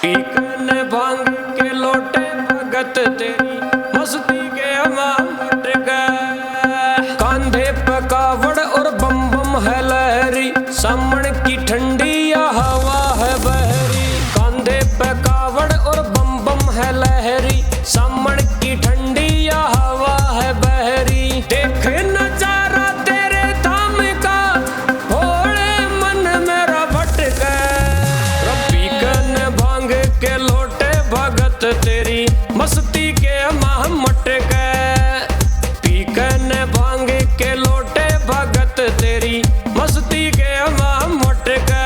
पीकन भांग के लोटे भगत तेरी मस्ती के मट गए। कांधे पे कावड़ और बम बम है लहरी, सामण की ठंडी या हवा है बहरी। कांधे पे कावड़ और बम बम है लहरी, सामण की ठंडी या हवा है बहरी। देख नजारा तेरे धाम का, भोले मन मेरा भटका। पीकन भांग के लोटे भगत तेरी मस्ती के माह मटके। पीकन भांग के लोटे भगत तेरी मस्ती के माह मटके।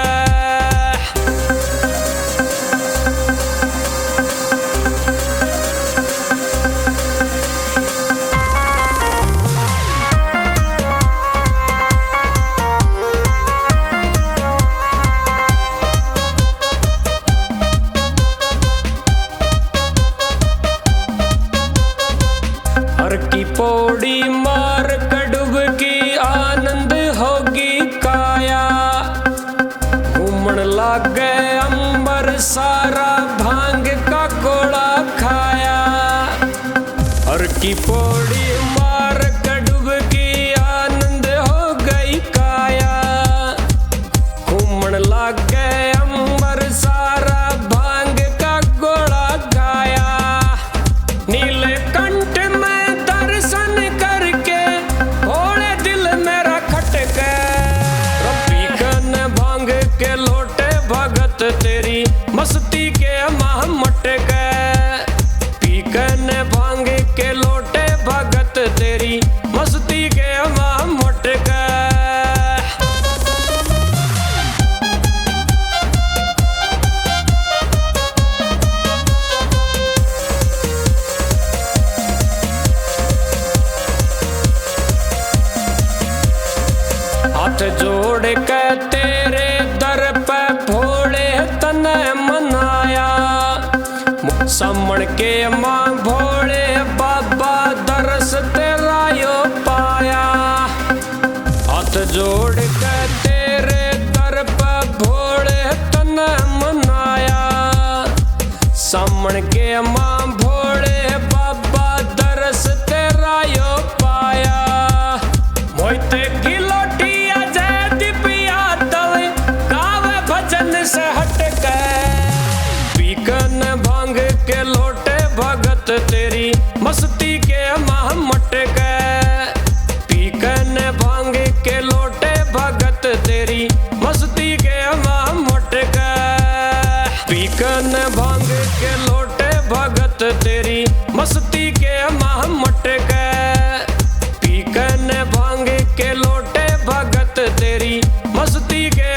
हर की पौड़ी मार डुबकी आनंद होगी काया। घूमन लागे अंबर सारा भांग का गोला खाया। हर की पौड़ी मार डुबकी आनंद हो गई काया। घूमन लागे अंबर सारा भांग का गोला खाया। नीलकंठ के लोटे भगत तेरी मस्ती के माह मटके। पीकन भांग के लोटे भगत तेरी मस्ती के माह मटके। हाथ जोड़ के तेरे दर पे भोले तने मनाया। सामण के मां भोले बाबा दरस तेरा यो पाया। हाथ जोड़ के तेरे दर पे भोले तने मनाया। सामण के मां भोले बाबा दरस तेरा यो पाया। मोहिते की से हटके। पीकन भांग के लोटे भगत तेरी मस्ती के माह मटके। पीकन भांग के लोटे भगत तेरी मस्ती के माह मटके। पीकन भांग के लोटे भगत तेरी मस्ती के माह मटके। पीकन भांग के लोटे भगत तेरी मस्ती के